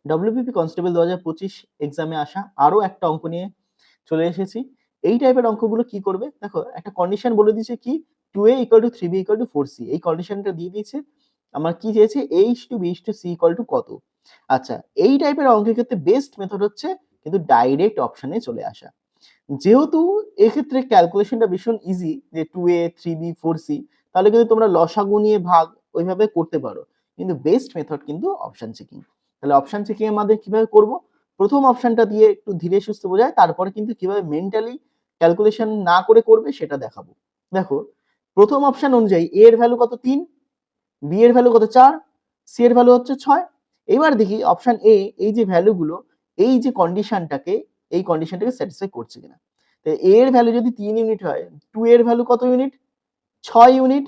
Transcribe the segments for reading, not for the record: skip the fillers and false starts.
WBP constable 2025 এক্সামে আসা আরো একটা অঙ্ক নিয়ে চলে এসেছি। এই টাইপের অঙ্কগুলো কি করবে, দেখো একটা কন্ডিশন বলে দিয়েছে কি 2a = 3b = 4c, এই কন্ডিশনটা দিয়ে দিয়েছে। আমার কি চেয়েছে a:b:c = কত। আচ্ছা, এই টাইপের অঙ্কের ক্ষেত্রে বেস্ট মেথড হচ্ছে কিন্তু ডাইরেক্ট অপশনে চলে আসা। যেহেতু এক্ষেত্রে ক্যালকুলেশনটা ভীষণ ইজি, যে 2a 3b 4c, তাহলে কিন্তু তোমরা লসাগু নিয়ে ভাগ ওইভাবে করতে পারো, কিন্তু বেস্ট মেথড কিন্তু অপশন চেকিং। তাহলে অপশন চেকিং আমাদের কিভাবে করব, প্রথম অপশনটা দিয়ে একটু ধীরে সুস্থে বোঝায়, তারপরে কিন্তু কিভাবে মেন্টালি ক্যালকুলেশন না করে করবে সেটা দেখাবো। দেখো, প্রথম অপশন অনুযায়ী a এর ভ্যালু কত 3, b এর ভ্যালু কত 4, c এর ভ্যালু হচ্ছে 6। এবার দেখি অপশন এ এই যে ভ্যালুগুলো, এই যে কন্ডিশনটাকে, এই কন্ডিশনটাকে স্যাটিসফাই করছে কিনা। তো a এর ভ্যালু যদি 3 ইউনিট হয়, 2 এর ভ্যালু কত ইউনিট, 6 ইউনিট।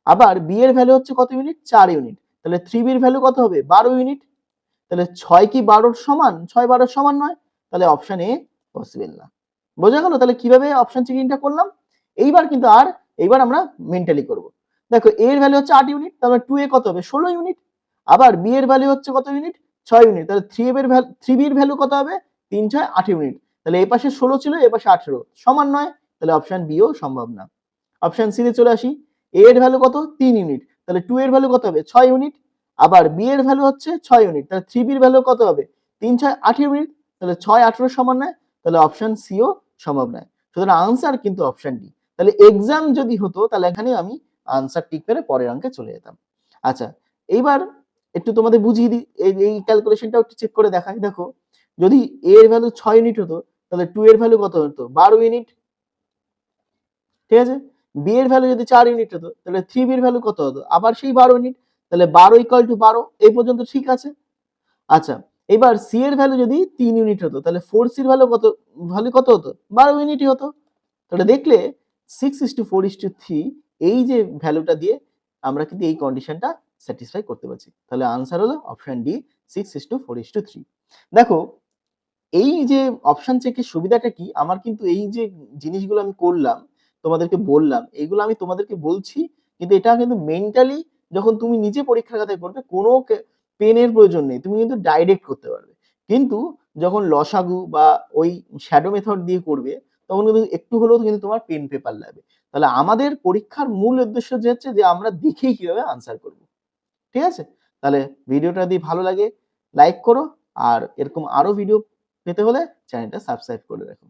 আবার b এর ভ্যালু হচ্ছে কত ইউনিট, 4 ইউনিট। তাহলে 3b এর ভ্যালু কত হবে, 12 ইউনিট। তাহলে 6 কি 12 সমান, 6 12 সমান নয়, তাহলে অপশন এ পসিবল না। বোঝা গেল তাহলে কিভাবে অপশন চেকিংটা করলাম। এইবার কিন্তু এইবার আমরা মেন্টালি করব। দেখো a এর ভ্যালু হচ্ছে 8 ইউনিট, তাহলে 2a কত হবে, 16 ইউনিট। আবার b এর ভ্যালু হচ্ছে কত ইউনিট, 6 ইউনিট। তাহলে 3b এর ভ্যালু কত হবে, 3 6 8 ইউনিট। তাহলে এই পাশে 16 ছিল, এই পাশে 18, সমান নয়, তাহলে অপশন বি ও সম্ভব না। অপশন সি তে চলে আসি, a এর ভ্যালু কত 3 ইউনিট, তাহলে 2 এর ভ্যালু কত হবে, 6 ইউনিট। আবার b এর ভ্যালু হচ্ছে 6 ইউনিট, তাহলে 3b এর ভ্যালু কত হবে, 3 6 8 ইউনিট। তাহলে 6 18 সমান নয়, তাহলে অপশন সি ও সম্ভব নয়। সুতরাং আনসার কিন্তু অপশন ডি। তাহলে এক্সাম যদি হতো, তাহলে এখানে আমি আনসার টিক করে পরের অঙ্কে চলে যেতাম। আচ্ছা, এইবার একটু তোমাদের বুঝিয়ে দিই, এই ক্যালকুলেশনটাও একটু চেক করে দেখাই। দেখো, যদি a এর ভ্যালু 6 ইউনিট হতো, তাহলে 2 এর ভ্যালু কত হতো, 12 ইউনিট। ঠিক আছে, b এর ভ্যালু যদি 4 ইউনিট হতো, তাহলে 3b এর ভ্যালু কত হতো, আবার সেই 12 ইউনিট। তাহলে 12 = 12, এই পর্যন্ত ঠিক আছে। আচ্ছা, এবার c এর ভ্যালু যদি 3 ইউনিট হতো, তাহলে 4c এর ভ্যালু কত হতো, 12 ইউনিটই হতো। তাহলে দেখলে 6:4:3, এই যে ভ্যালুটা দিয়ে আমরা কিন্তু এই কন্ডিশনটা স্যাটিসফাই করতে পারছি। তাহলে আনসার হলো অপশন ডি, 6:4:3। দেখো, এই যে অপশন চেকের সুবিধাটা কি, আমার কিন্তু এই যে জিনিসগুলো আমি করলাম, তোমাদেরকে বললাম, এইগুলো আমি তোমাদেরকে বলছি, কিন্তু এটা কিন্তু মেন্টালি যখন তুমি নিজে পরীক্ষার খাতায় করবে, কোনো পেনের প্রয়োজন নেই, তুমি কিন্তু ডাইরেক্ট করতে পারবে। কিন্তু যখন লসাগু বা ওই শ্যাডো মেথড দিয়ে করবে, তখন কিন্তু একটু হলেও কিন্তু তোমার পেন পেপার লাগবে। তাহলে আমাদের পরীক্ষার মূল উদ্দেশ্য যে হচ্ছে যে আমরা দেখেই কিভাবে আনসার করব। ঠিক আছে, তাহলে ভিডিওটা যদি ভালো লাগে লাইক করো, আর এরকম আরো ভিডিও পেতে হলে চ্যানেলটা সাবস্ক্রাইব করে রাখো।